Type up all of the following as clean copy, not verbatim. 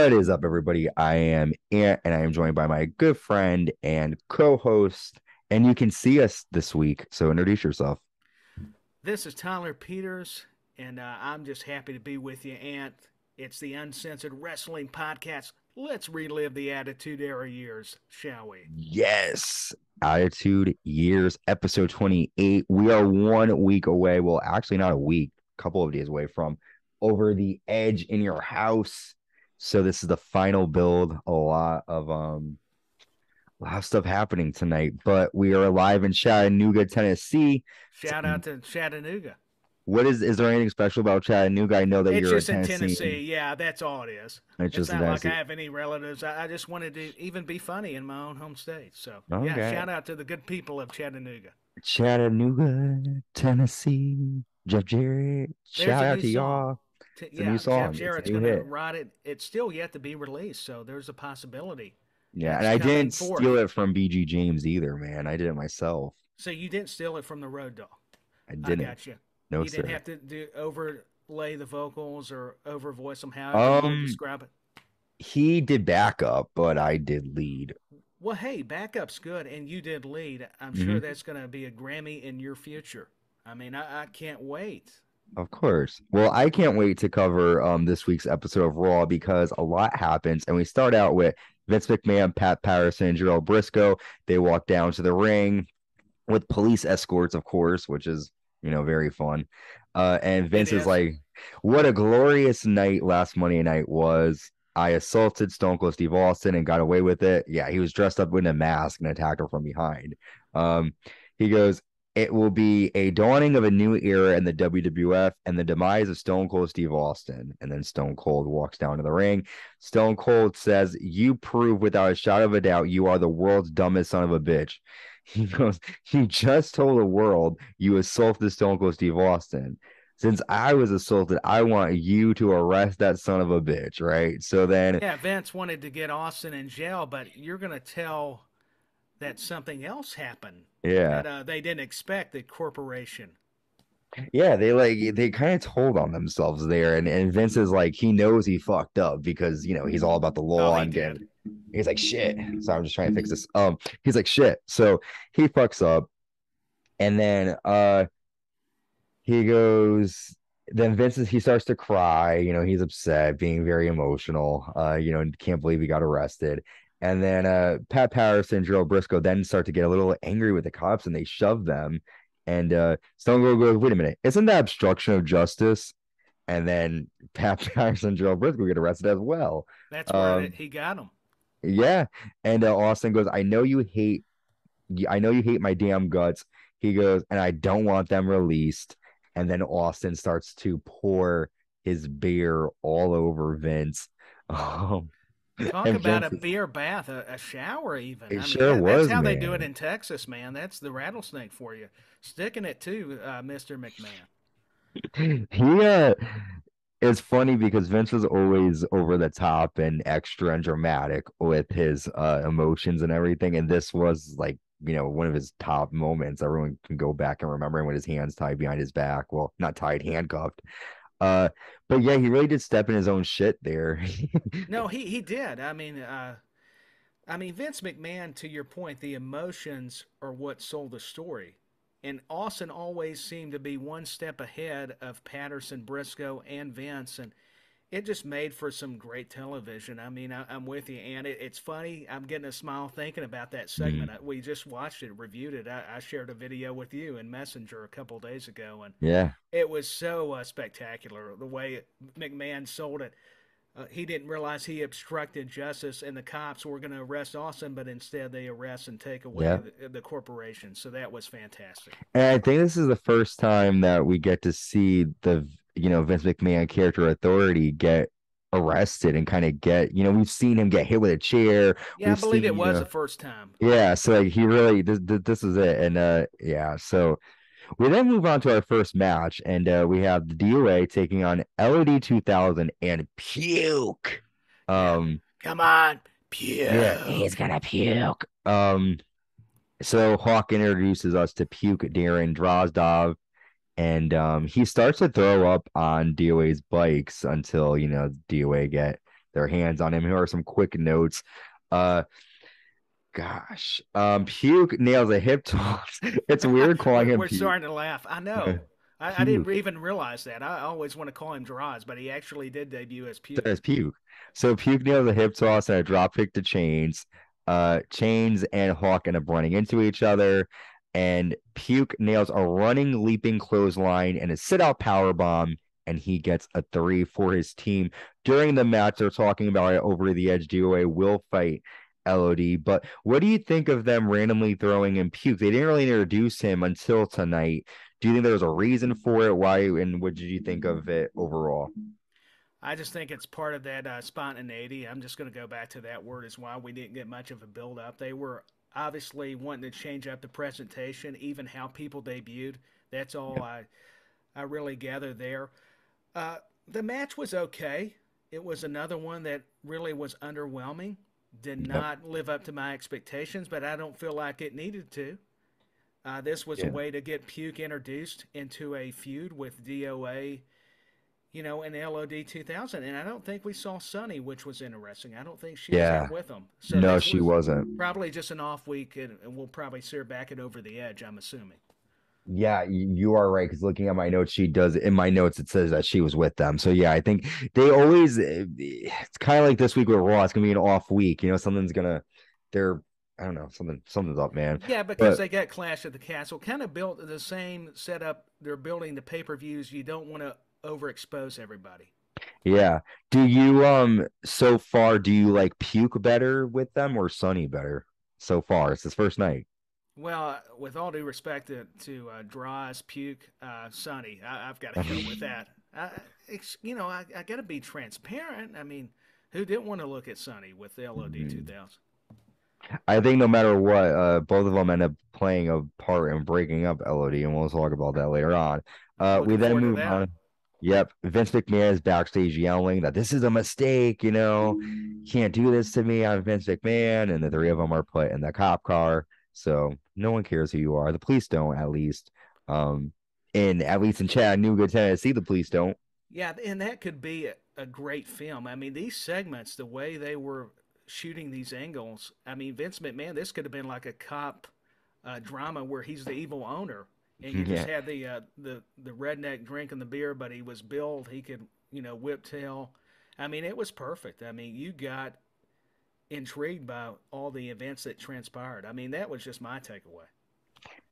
What is up, everybody? I am Ant, and I am joined by my good friend and co-host. And you can see us this week, so introduce yourself. This is Tyler Peters, and I'm just happy to be with you, Ant. It's the Uncensored Wrestling Podcast. Let's relive the Attitude Era years, shall we? Yes, Attitude Years, episode 28. We are 1 week away. Well, actually, not a week, a couple of days away from Over the Edge in your house. So this is the final build. A lot of stuff happening tonight, but we are live in Chattanooga, Tennessee. Shout out to Chattanooga. What is there anything special about Chattanooga? I know that It's you're a just in Tennessee. Tennessee. Yeah, that's all it is. It's It's just a not like I Tennessee. have any relatives. I just wanted to even be funny in my own home state. So, yeah, Okay. shout out to the good people of Chattanooga. Chattanooga, Tennessee. Jeff Jarrett. There's Shout a out new to song. y'all. It's a new Yeah, Jeff song. It's a Jarrett's new going to hit. write it. It's still yet to be released, so there's a possibility Yeah, and it's I coming didn't steal forth. it from BG James either, man. I did it myself. So you didn't steal it from the Road Dog. I I didn't. got you. No, You didn't sir. have to do overlay the vocals or overvoice them, however you would Um, describe it. he did backup, but I did lead. Well, hey, backup's good, and you did lead. I'm sure Hmm. that's going to be a Grammy in your future. I mean, I can't wait. Of course. Well, I can't wait to cover this week's episode of Raw because a lot happens, and we start out with Vince McMahon, Pat Patterson, and Gerald Briscoe. They walk down to the ring with police escorts, of course, which is very fun. And It Vince is is. like, "What a glorious night last Monday night was." I assaulted Stone Cold Steve Austin and got away with it. Yeah, he was dressed up in a mask and attacked her from behind. He goes, it will be a dawning of a new era in the WWF and the demise of Stone Cold Steve Austin. And then Stone Cold walks down to the ring. Stone Cold says, "You prove without a shadow of a doubt you are the world's dumbest son of a bitch." He goes, "You just told the world you assaulted Stone Cold Steve Austin. Since I was assaulted, I want you to arrest that son of a bitch," right? So then, Yeah, Vince wanted to get Austin in jail, but you're going to tell that something else happened yeah. that they didn't expect, the corporation. Yeah, they kind of told on themselves there, and Vince is like he knows he fucked up because he's all about the Oh, law he and did. getting. He's like shit. So I'm just trying to fix this. He's like shit. So he fucks up, and then he goes. Then he starts to cry. He's upset, being very emotional. Can't believe he got arrested. And then Pat Patterson and Gerald Briscoe then start to get a little angry with the cops, and they shove them. And Stone Cold goes, "Wait a minute, isn't that obstruction of justice?" And then Pat Patterson and Gerald Briscoe get arrested as well. That's where Um, he got him. yeah. And Austin goes, I know you hate my damn guts." He goes, "And I don't want them released." And then Austin starts to pour his beer all over Vince. Um, Talk and about a Vince, beer bath, a shower, even. it I mean, sure that's was, how they do it man. in Texas, man. That's the rattlesnake for you. Sticking it to Mr. McMahon. He it's funny because Vince was always over the top and extra and dramatic with his emotions and everything. And this was like, one of his top moments. Everyone can go back and remember him with his hands tied behind his back. Well, not tied, handcuffed. Uh, but yeah, he really did step in his own shit there. No, he did. I mean, Vince McMahon, to your point, the emotions are what sold the story. And Austin always seemed to be one step ahead of Patterson, Briscoe, and Vince. And it just made for some great television. I mean, I'm with you, and it's funny. I'm getting a smile thinking about that segment. Mm, We just watched it, reviewed it. I shared a video with you in Messenger a couple of days ago, and yeah. it was so spectacular the way McMahon sold it. He didn't realize he obstructed justice, and the cops were going to arrest Austin, but instead they arrest and take away Yeah. the corporation. So that was fantastic. And I think this is the first time that we get to see Vince McMahon character authority get arrested and kind of we've seen him get hit with a chair. Yeah, I We've believe it seen, was the first time. yeah, so like he really this is it. And yeah, so we then move on to our first match, and we have the DOA taking on LED 2000 and Puke. Yeah, Um, come on, yeah, he's puke. gonna puke. So Hawk introduces us to Puke Darren Drozdov, and he starts to throw up on DOA's bikes until DOA get their hands on him. Here are some quick notes. Uh, Puke nails a hip toss. It's weird calling him We're Puke. starting to laugh. I know. I didn't Puke. even realize that. I always want to call him Droz, but he actually did debut as Puke. Says Puke. So Puke nails a hip toss and a drop kick to Chains. Chains and Hawk end up running into each other, and Puke nails a running, leaping clothesline and a sit-out power bomb, and he gets a 3 for his team. During the match, they're talking about it over the edge. DOA will fight LOD, but what do you think of them randomly throwing in Puke? They didn't really introduce him until tonight. Do you think there was a reason for it? Why, and what did you think of it overall? I just think it's part of that spontaneity. I'm just going to go back to that word as well. We didn't get much of a build up. They were obviously wanting to change up the presentation, even how people debuted. That's all I really gathered there. The match was okay. It was another one that really was underwhelming. Did Yep. not live up to my expectations, but I don't feel like it needed to. This was a Yeah. way to get Puke introduced into a feud with DOA, in LOD 2000. And I don't think we saw Sunny, which was interesting. I don't think she was there Yeah. with them. So No, this she was wasn't. probably just an off week, and we'll probably see her back at Over the Edge, I'm assuming. Yeah, you are right. Because looking at my notes, she does in my notes, it says that she was with them. So yeah, I think they always it's kind of like this week with Raw. It's gonna be an off week. Something's gonna they're I don't know, something's up, man. Yeah, because But they got Clash at the Castle, kind of built the same setup they're building the pay-per-views. You don't want to overexpose everybody. yeah. Do you so far do you like Puke better with them or Sunny better so far? It's his first night. Well, with all due respect to Droz, Puke, Sonny, I've got to go with that. I got to be transparent. I mean, who didn't want to look at Sonny with the LOD 2000? I think no matter what, both of them end up playing a part in breaking up LOD, and we'll talk about that later on. We Looking then forward to move that. on. Yep, Vince McMahon is backstage yelling that this is a mistake. Can't do this to me. I'm Vince McMahon, and the three of them are put in the cop car. So no one cares who you are. The police don't, at least. Um, at least in Chattanooga, Tennessee, the police don't. Yeah, and that could be a great film. I mean, these segments, the way they were shooting these angles, I mean, Vince McMahon, this could have been like a cop drama where he's the evil owner, and you just Yeah. had the redneck drinking the beer, but he was billed. He could whip tail. I mean, it was perfect. I mean, you got intrigued by all the events that transpired. I mean, that was just my takeaway.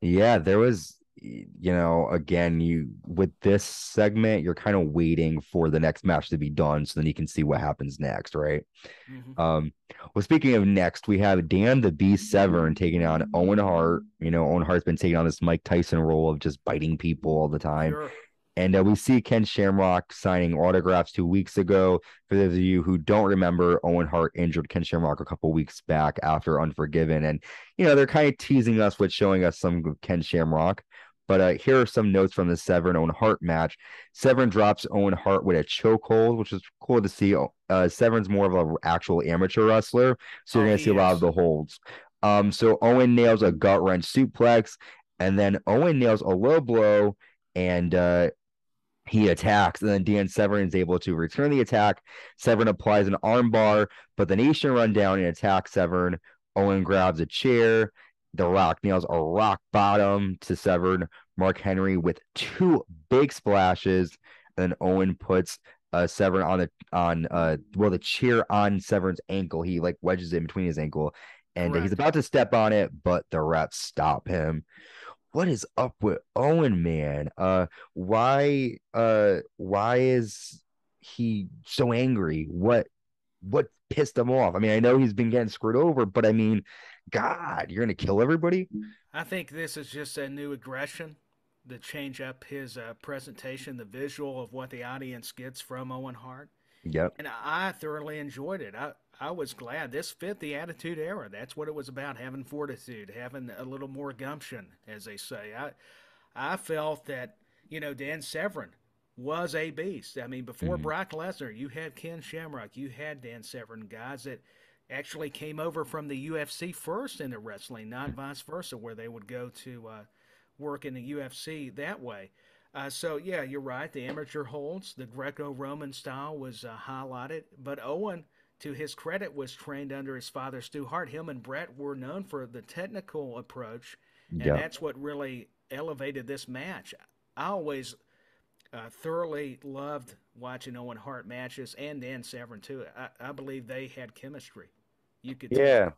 Yeah, there was, again, you with this segment, you're kind of waiting for the next match to be done so then you can see what happens next, right? Hmm. Um, well, speaking of next, we have Dan the Beast Severn taking on Owen Hart. Owen Hart's been taking on this Mike Tyson role of just biting people all the time. Sure. And we see Ken Shamrock signing autographs 2 weeks ago. For those of you who don't remember, Owen Hart injured Ken Shamrock a couple weeks back after Unforgiven. And, they're kind of teasing us with showing us some of Ken Shamrock. But here are some notes from the Severn Owen Hart match. Severn drops Owen Hart with a chokehold, which is cool to see. Severn's more of an actual amateur wrestler, so you're Oh, going to see he a lot of is. the holds. So Owen nails a gut wrench suplex, and then Owen nails a low blow, and he attacks, and then Dan Severn is able to return the attack. Severn applies an armbar, but the Nation run down and attacks Severn. Owen grabs a chair. The Rock nails a rock bottom to Severn. Mark Henry with two big splashes. And then Owen puts Severn the chair on Severn's ankle. He like wedges it in between his ankle, and he's Correct. about to step on it, but the refs stop him. What is up with Owen, man? Why is he so angry? What pissed him off? I mean, I know he's been getting screwed over, but I mean, God, you're gonna kill everybody? I think this is just a new aggression to change up his presentation, the visual of what the audience gets from Owen Hart. Yep. And I thoroughly enjoyed it. I was glad this fit the Attitude Era. That's what it was about, having fortitude, having a little more gumption, as they say. I felt that, Dan Severn was a beast. I mean, before Mhm. Brock Lesnar, you had Ken Shamrock, you had Dan Severn, guys that actually came over from the UFC first into wrestling, not vice versa, where they would go to work in the UFC that way. So yeah, you're right. The amateur holds, the Greco-Roman style was highlighted, but Owen to his credit, was trained under his father, Stu Hart. Him and Brett were known for the technical approach, and Yeah. that's what really elevated this match. I always thoroughly loved watching Owen Hart matches, and then Severn too. I believe they had chemistry. You could tell. Yeah.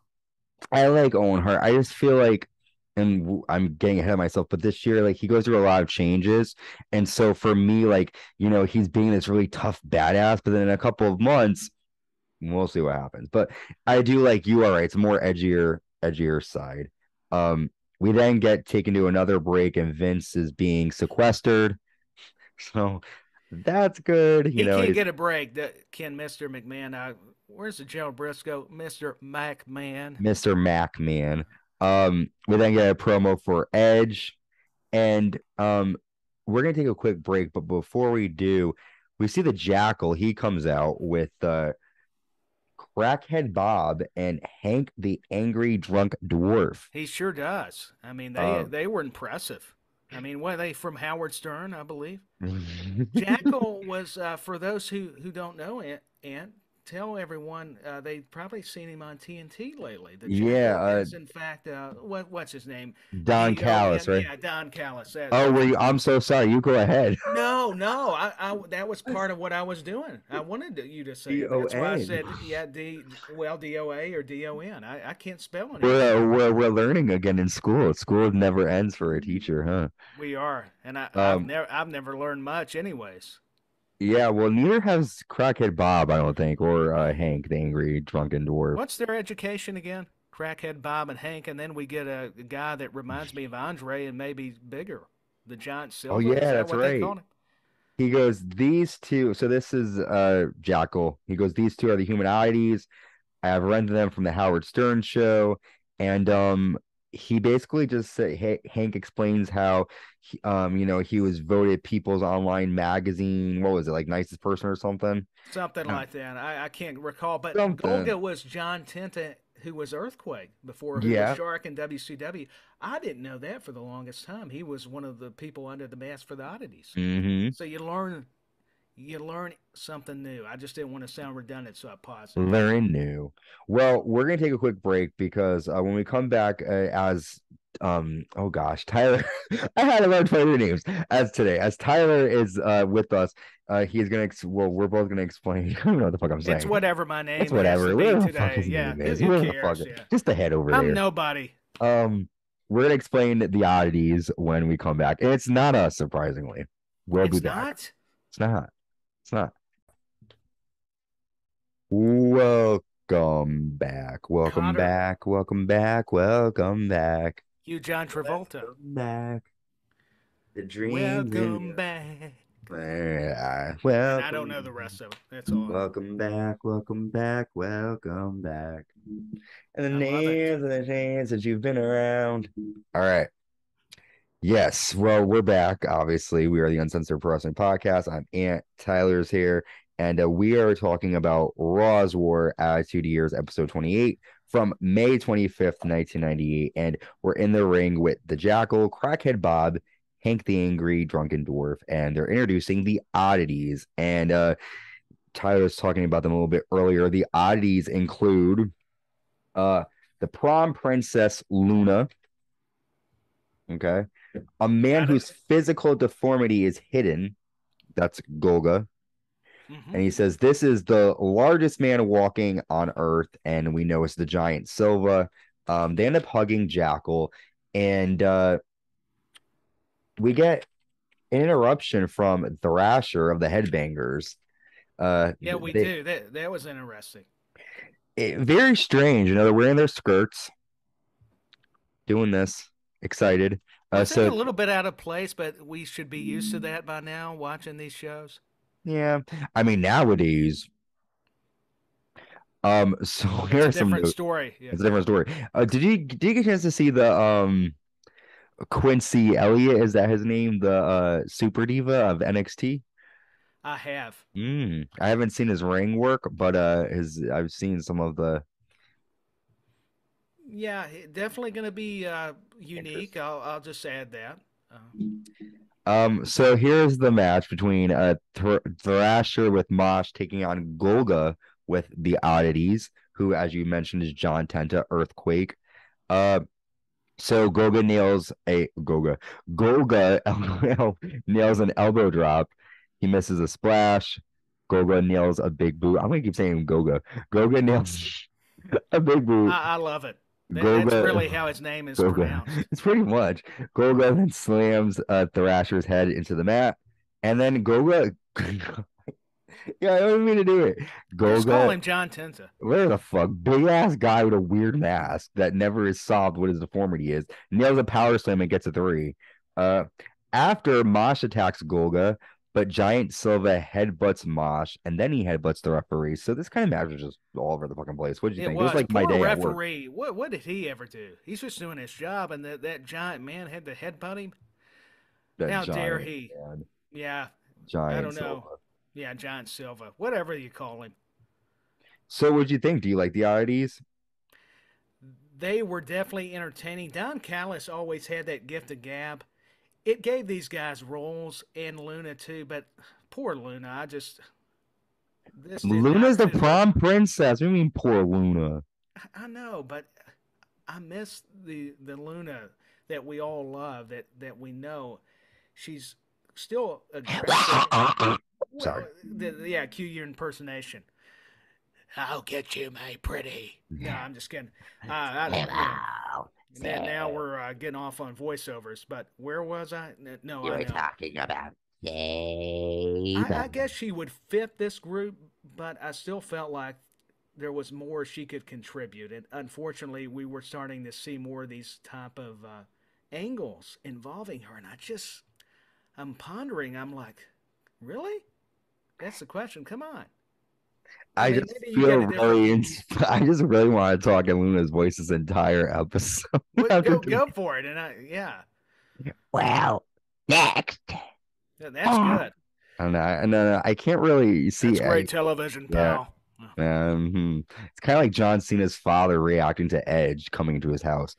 I like Owen Hart. I just feel like, and I'm getting ahead of myself, but this year, like he goes through a lot of changes, and so for me, like he's being this really tough badass, but then in a couple of months, we'll see what happens. But I do like you are right. It's more edgier side. Um, we then get taken to another break, and Vince is being sequestered, so that's good. He can't He's get a break. Can Mr. McMahon? Where's the Joe Briscoe? Mr. McMahon. Mr. McMahon. We then get a promo for Edge. And we're gonna take a quick break, but before we do, we see the Jackyl. He comes out with Crackhead Bob and Hank the Angry Drunk Dwarf. He sure does. I mean, Um, they were impressive. I mean, what are they from Howard Stern, I believe? Jackyl was for those who don't know it, and tell everyone they've probably seen him on TNT lately. The yeah, Jackyl is in fact what's his name? Don Callis, right? Yeah, Don Callis. Oh, I'm so sorry. You go ahead. No, I that was part of what I was doing. I wanted you to say it. That's why I DOA. said yeah, DOA or DON. I can't spell anything. We're learning again in school. School never ends for a teacher, huh? We are, and Um, I've never learned much, anyways. yeah, well, neither has Crackhead Bob, I don't think, or Hank, the angry drunken dwarf. What's their education again? Crackhead Bob and Hank, and then we get a guy that reminds me of Andre and maybe bigger, the Giant Oh Silver. Is yeah, that that's what they right. call him? He goes, these two. So this is Jackyl. He goes, these two are the human oddities. I have rented them from the Howard Stern show, and he basically just said, Hank explains how he was voted People's Online Magazine. What was it, like nicest person or something? Something Yeah. like that. I can't recall, but Something. Golga was John Tenta, who was Earthquake before, who was Yeah. Shark in WCW. I didn't know that for the longest time. He was one of the people under the mask for the Oddities. Mm-hmm. So you learn something new. I just didn't want to sound redundant, so I paused it there. Very new. Well, we're gonna take a quick break because when we come back, as oh gosh, Tyler, I had a lot of Twitter names as Tyler is with us. He's gonna well, we're both gonna explain. I don't know what the fuck I'm It's saying. whatever my It's name has to whatever. be Whatever the fuck today. his Yeah, name is. who Whatever the fuck. cares? Yeah, Just the head over I'm there. nobody. We're gonna explain the oddities when we come back, and it's not us, surprisingly. We'll be It's back. not. It's not. It's not. Welcome back. Welcome Cotter, back. Welcome back. Welcome back. you, John Travolta. Welcome back. The dreams Welcome in back. And I don't welcome. know the rest of it. That's all. Welcome back. Welcome back. Welcome back. And the I love it. names and the names that you've been around. All right. Yes. Well, we're back. Obviously, we are the Uncensored Pro Wrestling Podcast. I'm Ant. Tyler's here. And we are talking about Raw's War Attitude Years, episode 28 from May 25th, 1998. And we're in the ring with the Jackyl, Crackhead Bob, Hank the Angry Drunken Dwarf, and they're introducing the Oddities. And Tyler was talking about them a little bit earlier. The Oddities include the prom princess Luna. Okay. A man Got it. whose physical deformity is hidden. That's Golga. Mm-hmm. And he says, this is the largest man walking on Earth. And we know it's the giant Silva. They end up hugging Jackyl. And we get an interruption from Thrasher of the Headbangers. Yeah, we do. That was interesting. Very strange. They're wearing their skirts, doing this, excited. Was it a little bit out of place, but we should be used to that by now, watching these shows? Yeah. I mean, nowadays, so It's a here's some different news. story. Yeah. It's a different story. Did you get a chance to see the Quincy Elliott? Is that his name? The super diva of NXT? I have. I haven't seen his ring work, but his I've seen some of the Yeah, definitely going to be unique. I'll just add that. So here's the match between Thrasher with Mosh taking on Golga with the Oddities, who, as you mentioned, is John Tenta, Earthquake. Uh, so Goga nails an elbow drop. He misses a splash. Goga nails a big boot. I'm gonna keep saying Goga. Goga nails a big boot. I love it. That's Goga really how his name is Goga. pronounced. It's pretty much. Goga then slams Thrasher's head into the mat. And then Goga yeah, I don't mean to do it. Just call Goga, him John Tenta. where the fuck? Big ass guy with a weird mask that never is solved what his deformity is. Nails a power slam and gets a three. Uh, after Mosh attacks Golga, but Giant Silva headbutts Mosh, and then he headbutts the referee. So this kind of match was just all over the fucking place. What did you It think? It was was like my poor day at work. referee. What did he ever do? He's just doing his job, and that giant man had to headbutt him. That How dare giant he? man. Yeah, I Giant don't know. Silva. Yeah, Giant Silva, whatever you call him. So what'd you think? Do you like the oddities? They were definitely entertaining. Don Callis always had that gift of gab. It gave these guys roles, and Luna too, but poor Luna. This did Luna's not the fit her. prom princess. What do you mean poor Luna? I know, but I miss the Luna that we all love, that we know. She's still aggressive. Well, Sorry. yeah, cue your impersonation. I'll get you, my pretty. No, I'm just kidding. Now we're getting off on voiceovers, but where was I? No, You I were know. talking about I guess she would fit this group, but I still felt like there was more she could contribute. And unfortunately, we were starting to see more of these type of angles involving her. And I'm pondering. I'm like, really? That's the question. Come on. I I mean, just maybe you feel get a different. really I just really want to talk in Luna's voice this entire episode. Well, After go for it. And yeah, well, next. that's good. I can't really That's see. great television, Yeah. pal. It's kind of like John Cena's father reacting to Edge coming into his house.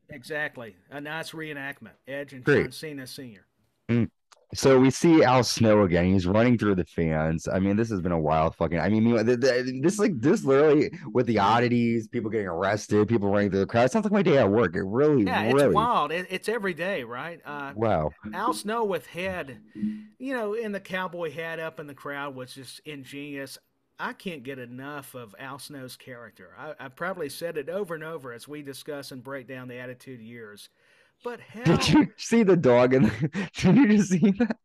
Exactly. A nice reenactment. Edge and Great. John Cena Sr. Mm. So we see Al Snow again. He's running through the fans. I mean, this has been a wild fucking. I mean, this literally with the oddities, people getting arrested, people running through the crowd. It sounds like my day at work. It really, Yeah, it's really. wild. It's every day, right? Wow. Al Snow with head, in the cowboy hat up in the crowd was just ingenious. I can't get enough of Al Snow's character. I probably said it over and over as we discuss and break down the Attitude Years. But Did how? you see the dog? Did you just see that?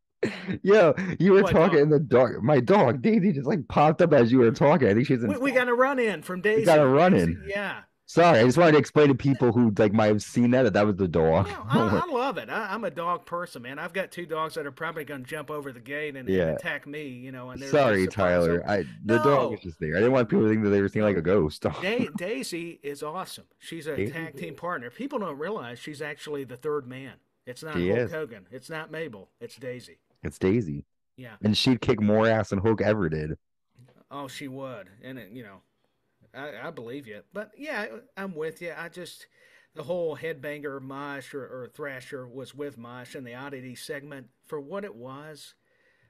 Yo, you were What talking, dog? and the dog, my dog, Daisy, just like popped up as you were talking. I think she's in. We got a run in from We got a Daisy. run Daisy, in. yeah. Sorry, I just wanted to explain to people who like might have seen that was the dog. No, I love it. I'm a dog person, man. I've got two dogs that are probably going to jump over the gate and Yeah. attack me, and they're Sorry, just surprised. Tyler. So, The dog was no, just there. I didn't want people to think that they were seeing like a no. ghost. Daisy is awesome. She's a Daisy, tag team partner. People don't realize she's actually the third man. It's not she Hulk is. Hogan. It's not Mabel. It's Daisy. It's Daisy, Yeah. and she'd kick more ass than Hulk ever did. Oh, she would. And I believe you. But yeah, I'm with you. The whole headbanger Mosh or Thrasher was with Mosh in the oddity segment for what it was.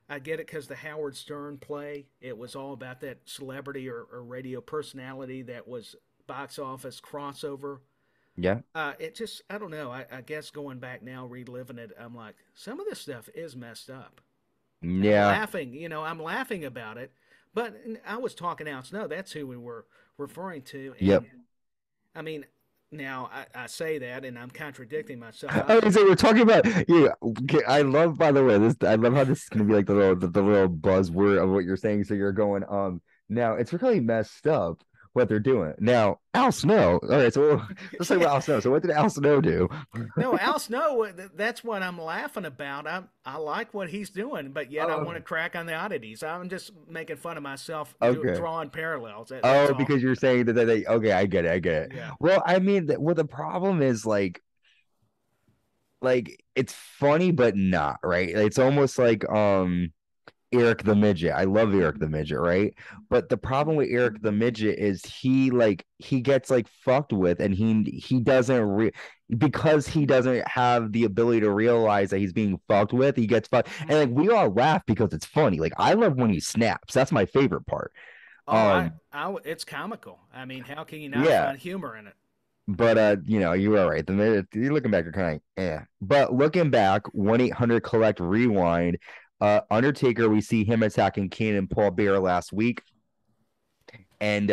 I get it because the Howard Stern play, it was all about that celebrity or radio personality that was box office crossover. Yeah, I don't know. I guess going back now, reliving it, I'm like, some of this stuff is messed up. And I'm yeah, laughing, I'm laughing about it. But I was talking Al Snow. That's who we were referring to. yep. And I mean, now I say that, and I'm contradicting myself. Oh, so we're talking about yeah. Okay, I love, by the way, this. I love how this is gonna be like the little buzzword of what you're saying. So you're going, now it's really messed up what they're doing. Now, Al Snow. All right, so let's talk about Al Snow. So what did Al Snow do? No, Al Snow. That's what I'm laughing about. I like what he's doing, but yet I want to Oh, crack on the oddities. I'm just making fun of myself, okay. drawing parallels. That's Oh, all. because you're saying that they okay, I get it, I get it. Yeah. Well, I mean, well, the problem is like it's funny but not, right? It's almost like Eric the Midget. I love Eric the Midget, right? But the problem with Eric the Midget is he gets like fucked with, and he doesn't because he doesn't have the ability to realize that he's being fucked with. He gets fucked, and like we all laugh because it's funny. Like I love when he snaps. That's my favorite part. Oh, Um, it's comical. I mean, how can you not yeah, find humor in it? but you were right. You're looking back, you're kind of like, eh. But looking back, 1-800 collect rewind. Undertaker, we see him attacking Kane and Paul Bearer last week. And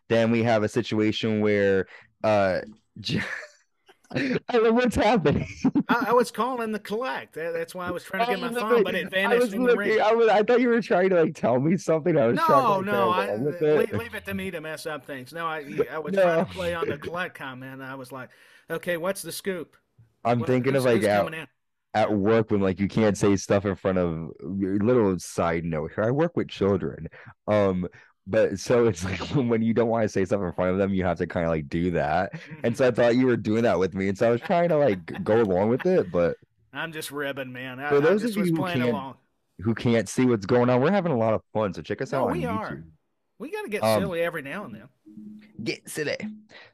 then we have a situation where uh I don't know what's happening. I was calling the collect. That's why I was trying to get my phone, but it I vanished was in the ring. looking. I thought you were trying to like tell me something. I was trying to No, like go no, along with it. leave it to me to mess up things. No, I was trying to No, play on the collect comment. And I was like, okay, what's the scoop? I'm thinking of like Who's coming in? at work when like you can't say stuff in front of little side note here. I work with children. Um, but so it's like when you don't want to say stuff in front of them, you have to kind of like do that. And Hmm. so I thought you were doing that with me. And so I was trying to like go along with it. But I'm just ribbing, man. for I those of just was you playing along. who can't see what's going on, we're having a lot of fun. So check us out No, on we are. YouTube. We got to get Um, silly every now and then. get silly.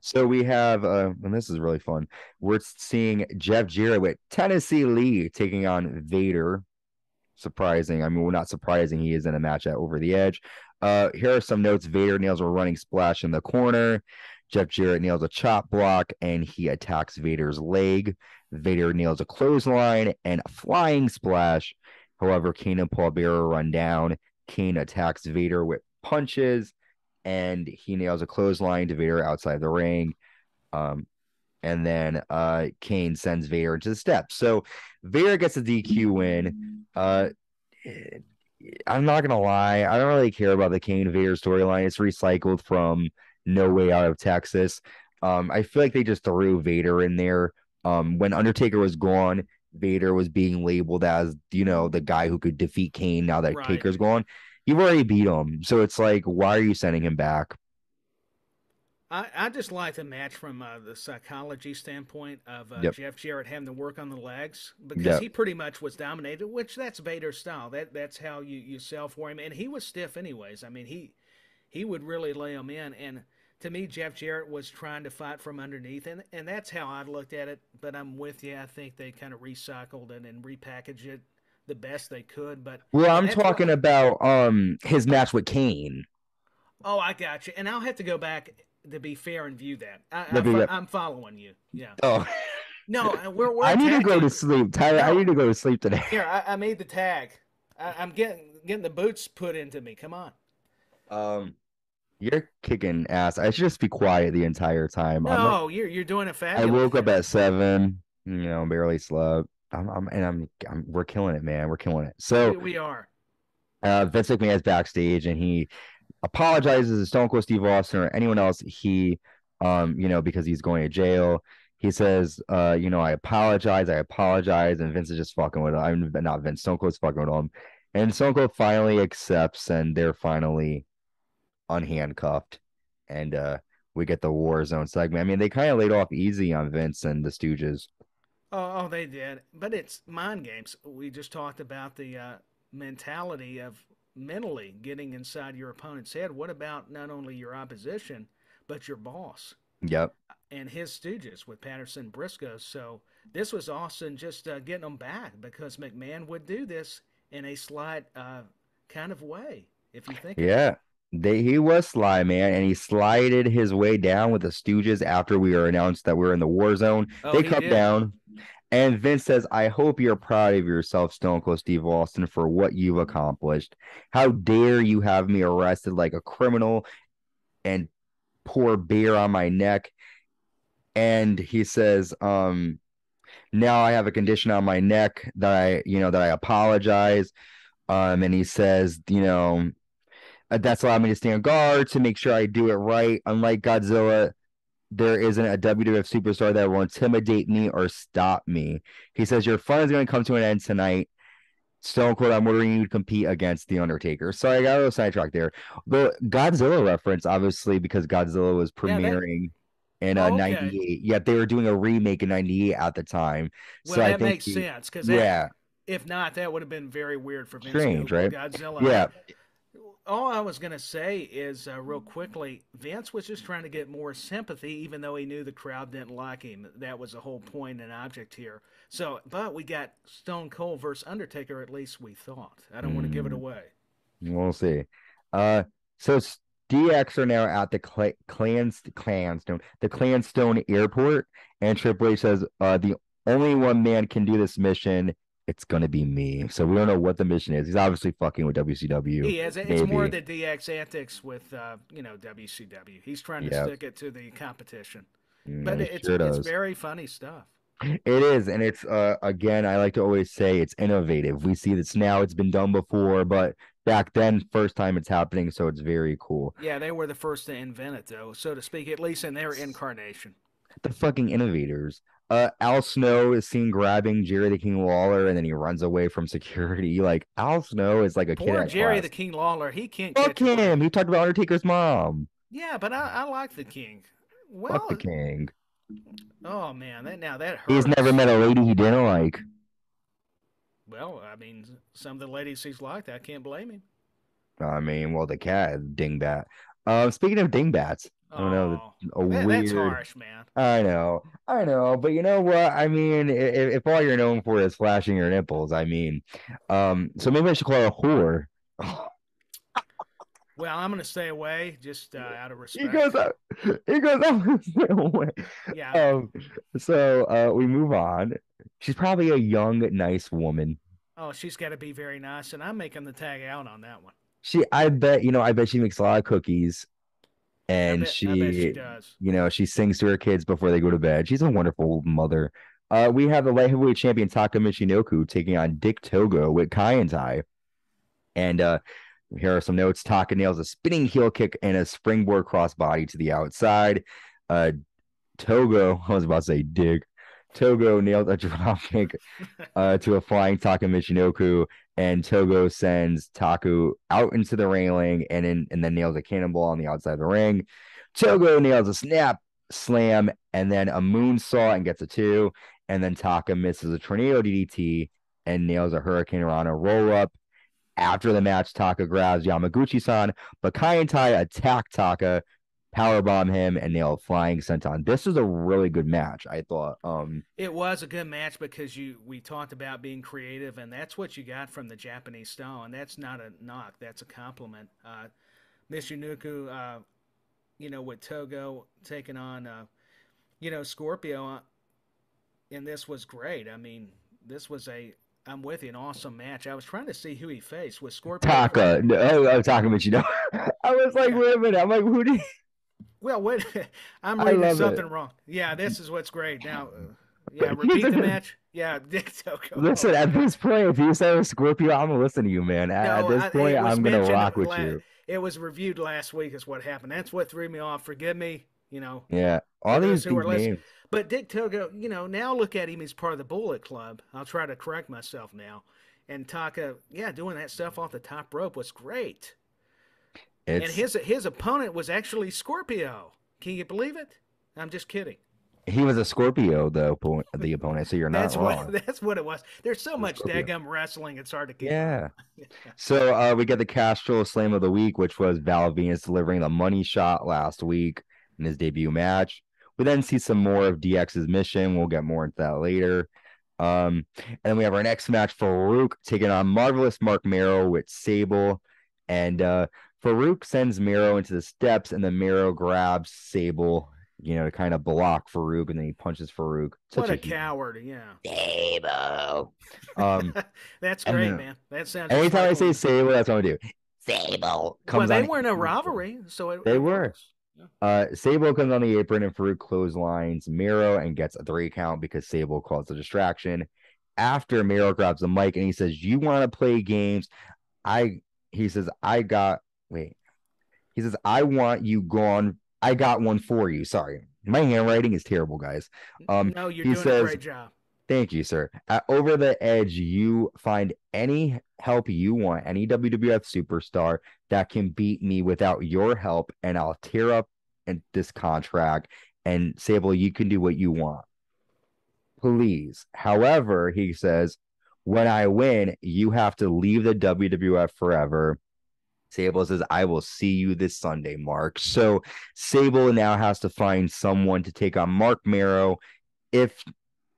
So we have and this is really fun. We're seeing Jeff Jarrett with Tennessee Lee taking on Vader. Surprising. I mean, well, not surprising. He is in a match at Over the Edge. Here are some notes. Vader nails a running splash in the corner. Jeff Jarrett nails a chop block and he attacks Vader's leg. Vader nails a clothesline and a flying splash. However, Kane and Paul Bearer run down. Kane attacks Vader with punches and he nails a clothesline to Vader outside the ring. Um, and then Kane sends Vader into the steps. So Vader gets a DQ win. I'm not gonna lie, I don't really care about the Kane Vader storyline. It's recycled from No Way Out of Texas. I feel like they just threw Vader in there. When Undertaker was gone, Vader was being labeled as, the guy who could defeat Kane now that Right. Taker's gone. You've already beat him. So it's like, why are you sending him back? I just like the match from the psychology standpoint of Yep. Jeff Jarrett having to work on the legs because Yep. he pretty much was dominated, which that's Vader's style. That's how you sell for him, and he was stiff anyways. I mean he would really lay him in, and to me Jeff Jarrett was trying to fight from underneath, and that's how I looked at it. But I'm with you. I think they kind of recycled it and repackaged it the best they could. But Well, and I'm that's what. talking about his match with Kane. Oh, I got you. And I'll have to go back to be fair and view that. Yep, yep, yep. I'm following you. Yeah. Oh, No, we're I need to go to attacking. sleep, Tyler. I No, need to go to sleep today. here I made the tag. I'm getting the boots put into me. Come on. Um, you're kicking ass. I should just be quiet the entire time. I'm like, No, you're doing it I fabulous. woke up at 7, barely slept. We're killing it, man. We're killing it. So, We are. Vince McMahon's backstage and he apologizes to Stone Cold Steve Austin or anyone else because he's going to jail. He says, I apologize, and Vince is just fucking with him. I'm not Vince, Stone Cold's fucking with him. And Stone Cold finally accepts, and they're finally unhandcuffed. And we get the War Zone segment. I mean, they kind of laid off easy on Vince and the Stooges. Oh, they did. But it's mind games. We just talked about the mentality of mentally getting inside your opponent's head. What about not only your opposition, but your boss Yep. and his stooges with Patterson Briscoe? So this was Austin just getting them back because McMahon would do this in a slight kind of way, if you think about Yeah. it. He was sly, man, and he slided his way down with the Stooges after we were announced that we are in the War Zone. Oh, They he come did. down. And Vince says, I hope you're proud of yourself, Stone Cold Steve Austin, for what you've accomplished. How dare you have me arrested like a criminal and pour beer on my neck? And he says, now I have a condition on my neck that I apologize. And he says, that's allowed me to stand guard to make sure I do it right. Unlike Godzilla, there isn't a WWF superstar that will intimidate me or stop me. He says, your fun is going to come to an end tonight. Stone Cold, I'm ordering you to compete against The Undertaker. Sorry, I got a little sidetracked there. The Godzilla reference, obviously, because Godzilla was Yeah, that. premiering in Oh, okay. 98. Yet they were doing a remake in 98 at the time. Well, So I that think makes sense because that, yeah, if not, that would have been very weird for Vince strange, Google right? Godzilla. Yeah. All I was gonna say is real quickly, Vince was just trying to get more sympathy, even though he knew the crowd didn't like him. That was the whole point and object here. So, but we got Stone Cold versus Undertaker. At least we thought. I don't want to give it Mm, away. we'll see. Uh, so DX are now at the Clanstone Airport, and Triple H says, the only one man can do this mission. It's gonna be me. So we don't know what the mission is. He's obviously fucking with WCW, He is. It's more maybe. the DX antics with WCW. He's trying to Yeah, stick it to the competition, but he it's sure it's does. very funny stuff. It is, and it's again, I like to always say it's innovative. We see this now, it's been done before, but back then, first time it's happening, so it's very cool. Yeah, they were the first to invent it, though, so to speak, at least in their incarnation. The fucking innovators. Al Snow is seen grabbing Jerry the King Lawler, and then he runs away from security. Like Al Snow is like a kid Poor at Jerry the class. King Lawler, he can't Fuck catch a him. break. He talked about Undertaker's mom. Yeah, but I like the King. Fuck the Well, king. oh man, that He's never hurts. met a lady he didn't like. Well, I mean, some of the ladies he's liked, I can't blame him. I mean, well, the cat dingbat. Speaking of dingbats, I don't know, Oh, a that's weird. harsh, man. I know, but you know what? I mean, if all you're known for is flashing your nipples, I mean, so maybe I should call her a whore. Well, I'm gonna stay away just out of He goes respect. up. He goes up. Yeah. Um, we move on. She's probably a young, nice woman. Oh, she's got to be very nice, and I'm making the tag out on that one. I bet she makes a lot of cookies, and I bet she she, does. she sings to her kids before they go to bed. She's a wonderful mother. We have the light heavyweight champion Taka Michinoku taking on Dick Togo with Kai and Tai. And here are some notes. Taka nails a spinning heel kick and a springboard crossbody to the outside. Uh, Togo, I was about to say Dig. Togo nailed a drop kick to a flying Taka Michinoku, and Togo sends Taku out into the railing and then nails a cannonball on the outside of the ring. Togo nails a snap slam and then a moonsault and gets a two. And then Taka misses a tornado DDT and nails a Hurricane Rana roll up. After the match, Taka grabs Yamaguchi-san, but Kai and Tai attack Taka, powerbomb him, and nail a flying senton. This is a really good match, I thought. It was a good match because we talked about being creative, and that's what you got from the Japanese style, and that's not a knock, that's a compliment. Michinoku, with Togo taking on, Scorpio, and this was great. I mean, this was I'm with you, an awesome match. I was trying to see who he faced. Was Scorpio Taka, playing? no, I'm talking about I was like, Yeah. wait a minute. I'm like, who did? Well, what? I'm I reading love it. something wrong. Yeah, this is what's great. Now, yeah, He's repeat the match. Yeah, Dick Togo. Oh listen, my at God. this point, if you say Scorpio, I'm gonna listen to you, man. At No, this point, it was I'm gonna mentioned. rock with you. It was reviewed last week. Is what happened. That's what threw me off. Forgive me. Yeah, For all those these who are listening. names. But Dick Togo, now look at him. He's part of the Bullet Club. I'll try to correct myself now. And Taka, yeah, doing that stuff off the top rope was great. And It's his opponent was actually Scorpio. Can you believe it? I'm just kidding. he was a Scorpio, the opponent, so you're not That's what wrong. that's what it was. There's so The much Scorpio. daggum wrestling, it's hard to keep up. Yeah. So we get the Castro Slam of the Week, which was Val Venus delivering the money shot last week in his debut match. We then see some more of DX's mission. We'll get more into that later. And then we have our next match, Farouk taking on Marvelous Marc Mero with Sable. And Farouk sends Mero into the steps, and then Mero grabs Sable, to kind of block Farouk, and then he punches Farouk. What Such a a heel. coward, yeah. Sable. Um, That's and great, then man. That sounds just anytime like I say one. Sable, that's what I do. Sable Well, comes they on. weren't a rivalry, so They it were. works. Yeah. Sable comes on the apron and Farouk clotheslines Miro and gets a 3 count because Sable calls a distraction. After Miro grabs the mic and he says, "You want to play games? I." He says, "I got." Wait. He says, "I want you gone. I got one for you." Sorry, my handwriting is terrible, guys. No, you're He doing a says, great job. "Thank you, sir. At Over the Edge, you find any help you want, any WWF superstar that can beat me without your help, and I'll tear up this contract. And Sable, you can do what you want, please. However," he says, "when I win, you have to leave the WWF forever." Sable says, "I will see you this Sunday, Mark." So Sable now has to find someone to take on Marc Mero. If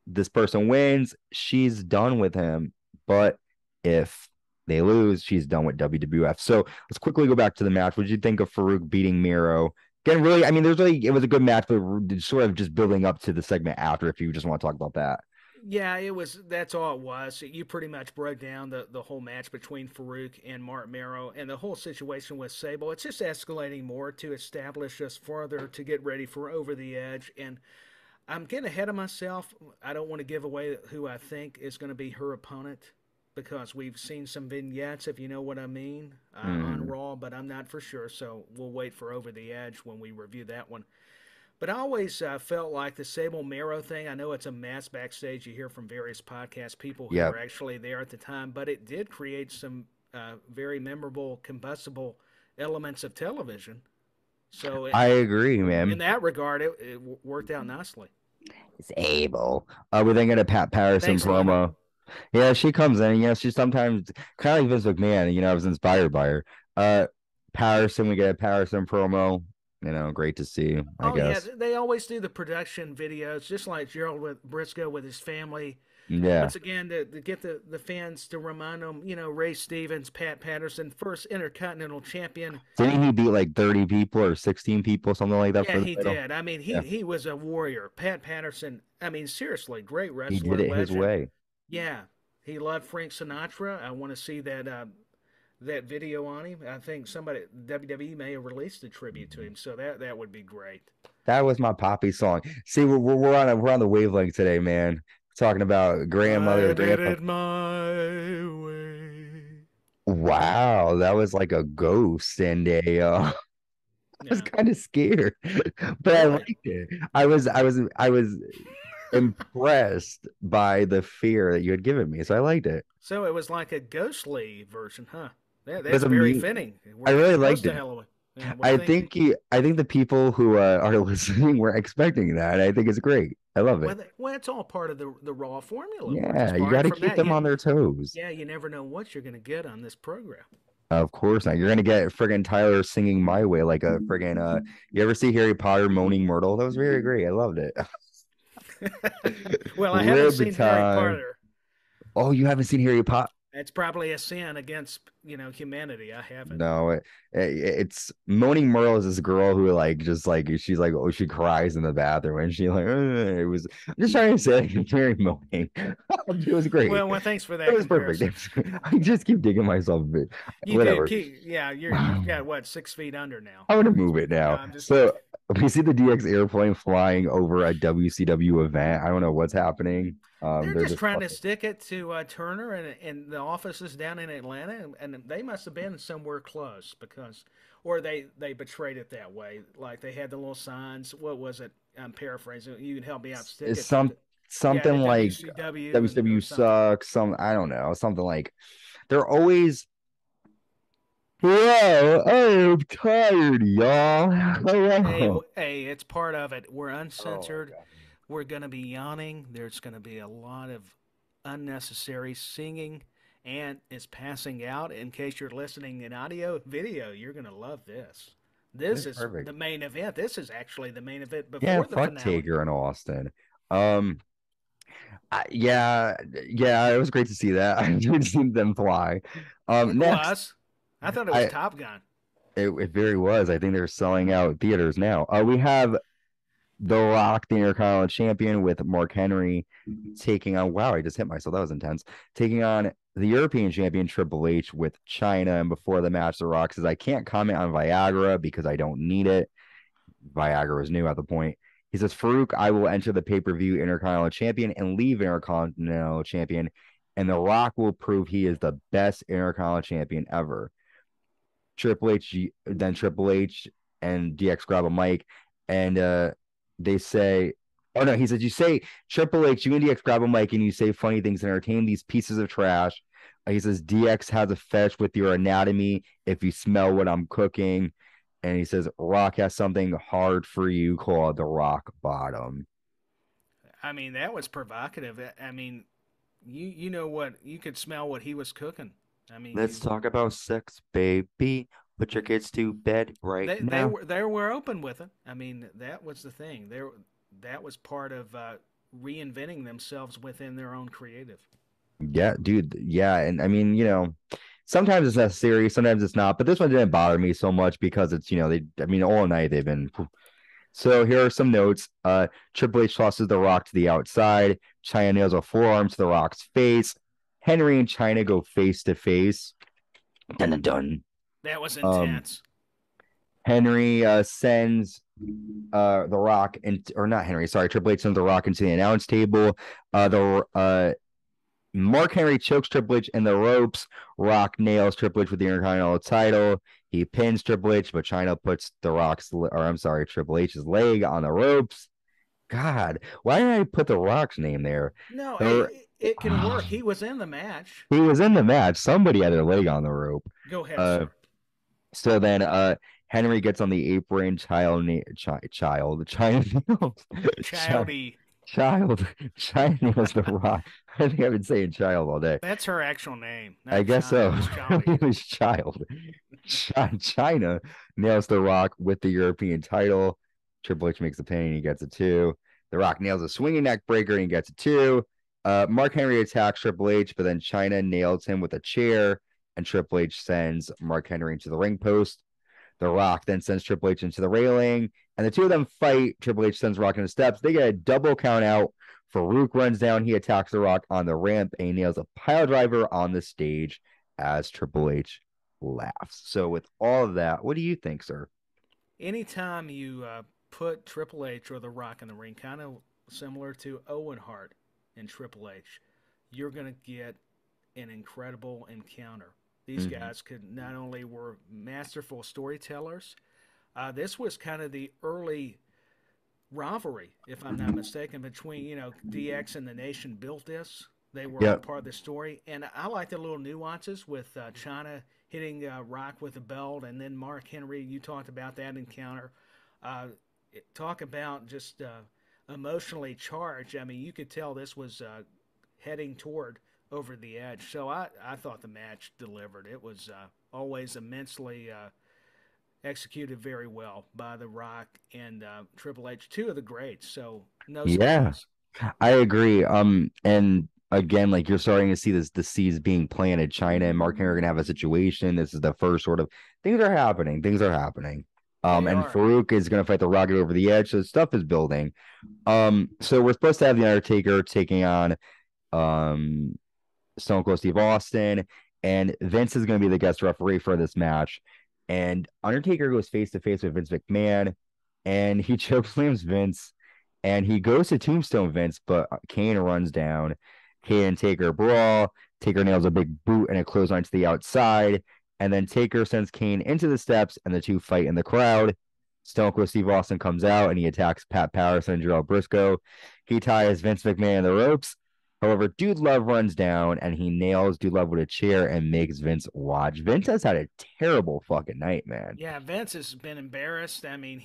this person wins, she's done with him. But if They lose. She's done with WWF. So let's quickly go back to the match. What did you think of Farouk beating Mero? Again, really, I mean, there's really it was a good match, but sort of just building up to the segment after. If you just want to talk about that, Yeah, it was. That's all it was. You pretty much broke down the whole match between Farouk and Marc Mero, and the whole situation with Sable. It's just escalating more to establish us further to get ready for Over the Edge. And I'm getting ahead of myself. I don't want to give away who I think is going to be her opponent because we've seen some vignettes, if you know what I mean, on mm, Raw, but I'm not for sure. So we'll wait for Over the Edge when we review that one. But I always felt like the Sable Mero thing. I know it's a mess backstage. You hear from various podcast people who yeah, were actually there at the time, but it did create some very memorable, combustible elements of television. So, I agree, in man. that regard, it worked out nicely. It's Able. We're then gonna Pat Patterson Thanks, Lana. promo. Yeah, she comes in. She sometimes kind of like Vince McMahon. I was inspired by her. Uh, Patterson, we get a Patterson promo. Great to see, I Oh yeah, guess. they always do the production videos, just like Gerald with Briscoe with his family. Yeah. Once again, to get the fans to remind them, Ray Stevens, Pat Patterson, first Intercontinental Champion. Didn't he beat like 30 people or 16 people, something like that Yeah, for the he title? did. I mean, Yeah. he was a warrior. Pat Patterson, I mean, seriously, great He did wrestler, it his legend. way. Yeah, he loved Frank Sinatra. I want to see that video on him. I think somebody WWE may have released a tribute to him, so that would be great. That was my poppy song. See, we're on the wavelength today, man. Talking about grandmother, I did grandpa. it my way. Wow, that was like a ghost and a I was Yeah, kind of scared, but I really. liked it. I was impressed by the fear that you had given me, so I liked it. So it was like a ghostly version, huh? It was That's a very mute. fitting. I We're getting really close liked to it. Halloween. Yeah, well, I thank you. think I think the people who are listening were expecting that. I think it's great. I love it. Well, it's all part of the raw formula. We're Yeah, just you borrowing got to from keep that. them on their toes. Yeah, you never know what you're going to get on this program. Of course not. You're gonna get friggin' Tyler singing "My Way" like a friggin' You ever see Harry Potter moaning Myrtle? That was very great. I loved it. Well, I haven't Rib seen Harry time. Potter. Oh, you haven't seen Harry Potter? That's probably a sin against humanity. I haven't. No, it's Moaning Myrtle is this girl who like just like she's like she cries in the bathroom and she like it was. I'm just trying to say like, it's very moaning. It was great. Well, thanks for It that was perfect. comparison. I just keep digging myself a bit. You do Whatever. keep. Yeah, you've got what 6 feet under now. I'm gonna move it No, now. I'm just So kidding. we see the DX airplane flying over a WCW event. I don't know what's happening. They're They're just just trying to stick it to Turner and the offices down in Atlanta, and they must have been somewhere close because, or they betrayed it that way. Like they had the little signs. What was it? I'm paraphrasing. You can help me out. Stick is it to yeah, to something like WCW and WCW or something. sucks. I don't know, something like they're always. Whoa, I'm tired, y'all. Hey, Hello. hey, it's part of it. We're Oh my uncensored. god. We're gonna be yawning. There's gonna be a lot of unnecessary singing and is passing out. In case you're listening in audio video, you're going to love this. This This is is perfect. the main event. This is actually the main event Yeah, before the fuck finale. Taker and Austin. Um, yeah, yeah, it was great to see that. I did see them fly. It Next, was. I thought it was I Top Gun. it very was. I think they're selling out theaters now. We have The Rock, the Intercontinental Champion, with Mark Henry taking on. Wow, I just hit myself. That was intense. Taking on the European Champion Triple H with China. And before the match, The Rock says, "I can't comment on Viagra because I don't need it." Viagra was new at the point. He says, Farouk, I will enter the pay per view Intercontinental Champion and leave Intercontinental Champion, and The Rock will prove he is the best Intercontinental Champion ever. Triple H and DX grab a mic, and they say, "Oh no," he says, "You say Triple H, you and DX grab a mic, and you say funny things and entertain these pieces of trash." He says, "DX has a fetish with your anatomy. If you smell what I'm cooking." And he says, Rock has something hard for you called the rock bottom. I mean, that was provocative. I mean, you know what? You could smell what he was cooking. I mean, Let's talk about sex, baby. Put your kids to bed right now. they were open with it. I mean, that was the thing. That was part of reinventing themselves within their own creative. Yeah, dude. Yeah. And I mean, sometimes it's necessary, sometimes it's not. But this one didn't bother me so much because it's, I mean, all night they've been. So here are some notes. Triple H tosses The Rock to the outside. China nails a forearm to The Rock's face. Henry and China go face to face. Dun dun dun. That was Um, intense. Henry sends The Rock or not Henry, sorry, Triple H sends The Rock into the announce table. The Mark Henry chokes Triple H in the ropes. Rock nails Triple H with the Intercontinental title. He pins Triple H, but China puts Triple H's leg on the ropes. God, why did I put The Rock's name there? No, The, it can work. He was in the match. he was in the match. Somebody had their leg on the rope. Go ahead, Uh, sir. so then Henry gets on the apron. China nails. Childy. China nails The Rock. I think I've been saying child all day. That's her actual name, I not guess China. so. It's Childy. It was child. China nails The Rock with the European title. Triple H makes a pin and he gets a two. The Rock nails a swinging neck breaker and he gets a two. Mark Henry attacks Triple H, but then China nails him with a chair, and Triple H sends Mark Henry into the ring post. The Rock then sends Triple H into the railing, and the two of them fight. Triple H sends Rock into the steps. They get a double count out. Farouk runs down. He attacks The Rock on the ramp, and he nails a pile driver on the stage as Triple H laughs. So, with all of that, what do you think, sir? Anytime you put Triple H or The Rock in the ring, kind of similar to Owen Hart and Triple H, you're going to get an incredible encounter. These Mm-hmm. guys could not only were masterful storytellers. This was kind of the early rivalry, if I'm not mistaken, between DX and the Nation built this. They were all Yep. part of the story, and I like the little nuances with China hitting Rock with a belt, and then Mark Henry. You talked about that encounter. Uh, Talk about just emotionally charged. I mean, you could tell this was heading toward over the edge. So I thought the match delivered. It was always immensely executed very well by The Rock and Triple H, two of the greats. So no Yeah, surprise. I agree. And again, like you're starting to see the seeds being planted. China and Mark Henry are gonna have a situation. This is the first sort of things are happening. Things are happening. They And are. Farouk is gonna fight the Rocket over the edge. So stuff is building. So we're supposed to have the Undertaker taking on um Stone Cold Steve Austin, and Vince is going to be the guest referee for this match. And Undertaker goes face to face with Vince McMahon, and he chokeslams Vince, and he goes to Tombstone Vince, but Kane runs down. Kane and Taker brawl. Taker nails a big boot and it clothesline to the outside, and then Taker sends Kane into the steps, and the two fight in the crowd. Stone Cold Steve Austin comes out and he attacks Pat Patterson and Gerald Briscoe. He ties Vince McMahon in the ropes. However, Dude Love runs down and he nails Dude Love with a chair and makes Vince watch. Vince has had a terrible fucking night, man. Yeah, Vince has been embarrassed. I mean,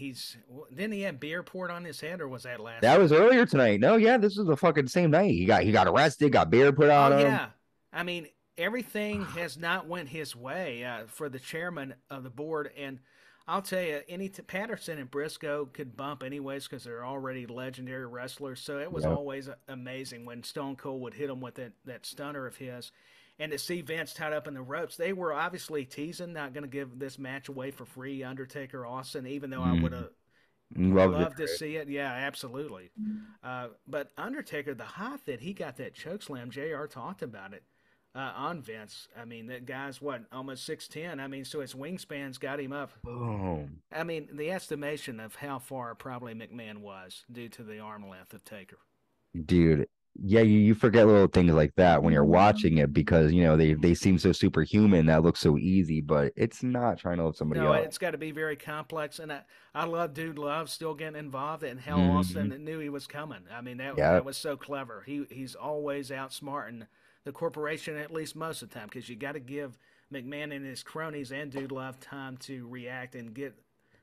didn't he have beer poured on his head, or was that last That was night? earlier tonight. No, yeah, this was the fucking same night. He got arrested, got beer put Oh on him. yeah. I mean, everything has not went his way for the chairman of the board, and I'll tell you, Patterson and Briscoe could bump anyways because they're already legendary wrestlers. So it was Yep. always amazing when Stone Cold would hit him with that stunner of his, and to see Vince tied up in the ropes. They were obviously teasing, not going to give this match away for free. Undertaker Austin, even though I would Mm, have loved it. loved to see it. Yeah, absolutely. But Undertaker, the height that he got that choke slam, Jr. talked about it on Vince. I mean, that guy's what, almost 6'10". I mean, so his wingspan's got him up. Boom. I mean, the estimation of how far probably McMahon was due to the arm length of Taker. Dude. Yeah, you forget little things like that when you're watching it because they seem so superhuman that looks so easy, but it's not trying to lift somebody No, up. it's got to be very complex, and I love Dude Love still getting involved, and how Austin Hmm. knew he was coming. I mean, Yeah. that was so clever. He's always outsmarting the corporation at least most of the time, because you got to give McMahon and his cronies and Dude Love time to react and get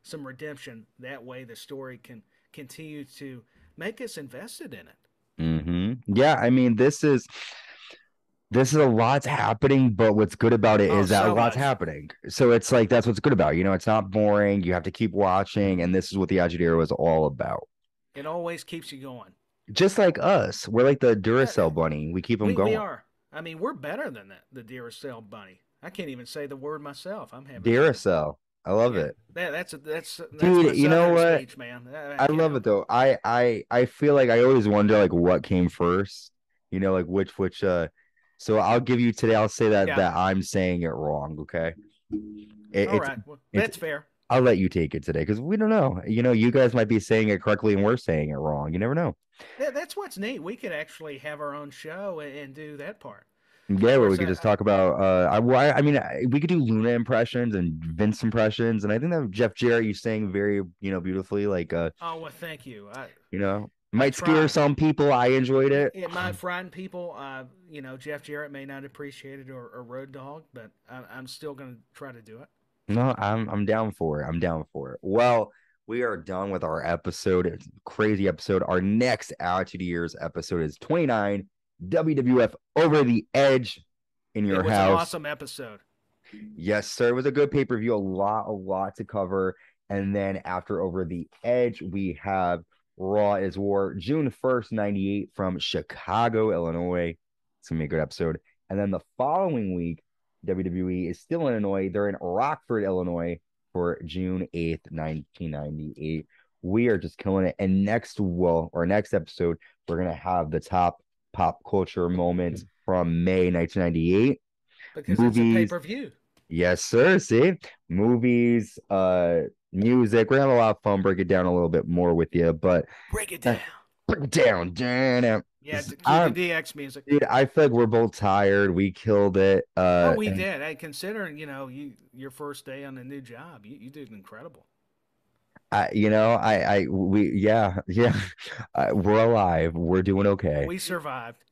some redemption. That way, the story can continue to make us invested in it. Yeah, I mean, this is a lot's happening, but what's good about it Oh, is that a so lot's much. happening. So it's like that's what's good about it. It's not boring. You have to keep watching, and this is what the Attitude Era was all about. It always keeps you going. Just like us, we're like the Yeah, Duracell bunny. We keep them we going. are. I mean, we're better than the Duracell Bunny. I can't even say the word myself. I'm having trouble. Duracell. I love Yeah, it. that's my Dude, you know southern what? speech, man. I You love know. it though. I feel like I always wonder like what came first. Like which so I'll give you today, I'll say that Yeah. I'm saying it wrong, okay? All It's right. Well, it's that's fair. I'll let you take it today because we don't know. You guys might be saying it correctly and we're saying it wrong. You never know. That's what's neat. We could actually have our own show and do that part. Of Yeah, where we course, could just talk about I mean we could do Luna impressions and Vince impressions, and I think that Jeff Jarrett you sang very beautifully like oh well, thank you. I might scare try. some people. I enjoyed it. It might frighten people. Jeff Jarrett may not appreciate it or Road Dogg, but I'm still going to try to do it. No, I'm down for it. I'm down for it. Well, we are done with our episode. It's a crazy episode. Our next Attitude Years episode is 29, WWF Over the Edge in It your was an house. awesome episode. Yes, sir. It was a good pay-per-view. A lot to cover. And then after Over the Edge, we have Raw is War, June 1st, 98 from Chicago, Illinois. It's gonna be a good episode. And then the following week, WWE is still in Illinois. They're in Rockford, Illinois for June 8th, 1998. We are just killing it. And next episode, we're gonna have the top pop culture moments from May 1998. Because it's a pay Movies. per view. Yes, sir. See, movies, music. We're gonna have a lot of fun. Break it down a little bit more with you, but Break it down. break it down. Damn it. Yeah, cue the DX music. Dude, I feel like we're both tired. We killed it. Oh, we did. Hey, considering your first day on the new job, you did incredible. Yeah. We're alive. We're doing okay. We survived.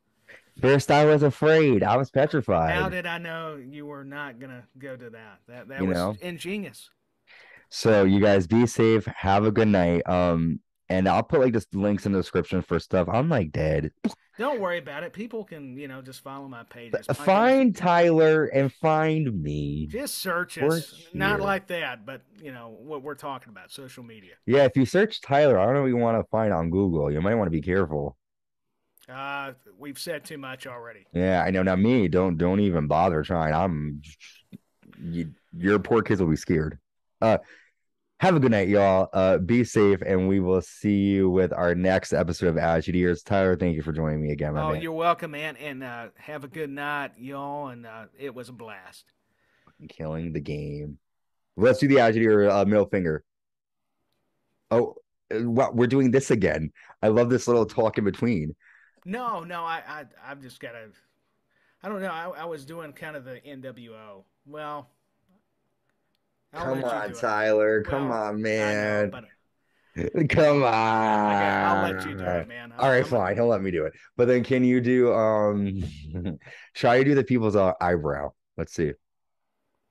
First, I was afraid. I was How petrified. did I know you were not gonna go to that? That You was know. ingenious. So you guys be safe. Have a good night. And I'll put like just links in the description for stuff. I'm like dead. Don't worry about it. People can, just follow my pages. Find Tyler and find me. Just search We're us. here. Not like that, but what we're talking about, social media. Yeah, if you search Tyler, I don't know what you want to find on Google. You might want to be careful. We've said too much already. Yeah, I know. Now me, don't even bother trying. Your poor kids will be scared. Have a good night, y'all. Be safe, and we will see you with our next episode of Attitude Years. Tyler, thank you for joining me again, man. You're welcome, man, and have a good night, y'all. And it was a blast. Killing the game. Let's do the Attitude Year middle finger. Oh, well, we're doing this again. I love this little talk in between. No, I've just got to. I don't know. I was doing kind of the NWO. Well. Come on, Tyler. Come on, man. Come on. I'll let you do it, man. All right, fine. He'll let me do it. But then can you do try to do the people's eyebrow? Let's see.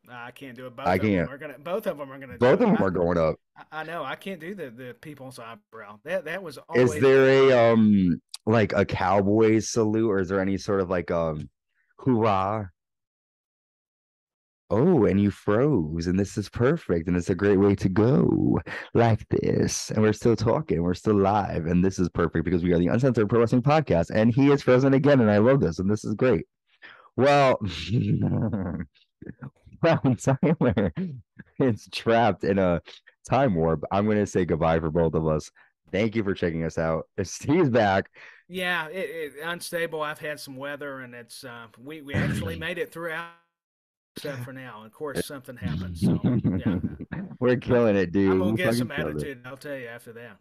I can't do it. I can't. Both of them are gonna. Both of them are going up. I know. I can't do the people's eyebrow. That was always. Is there a like a Cowboys salute, or is there any sort of like hoorah? Oh, and you froze, and this is perfect, and it's a great way to go like this. And we're still talking, we're still live, and this is perfect because we are the Uncensored Pro Wrestling Podcast, and he is frozen again, and I love this, and this is great. Well, Tyler is trapped in a time warp. I'm going to say goodbye for both of us. Thank you for checking us out. Steve's back. Yeah, unstable. I've had some weather, and it's we actually made it throughout. Except for now, of course, something happens. So yeah, we're killing it, dude. I'm gonna get some attitude. I'll tell you after that.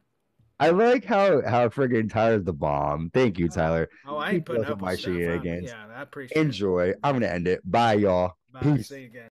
I like how friggin' Tyler's the bomb. Thank you, Tyler. Oh, I ain't putting up with my stuff. shit again. Yeah, I appreciate it. Enjoy. I'm gonna end it. Bye, y'all. Bye. See you again.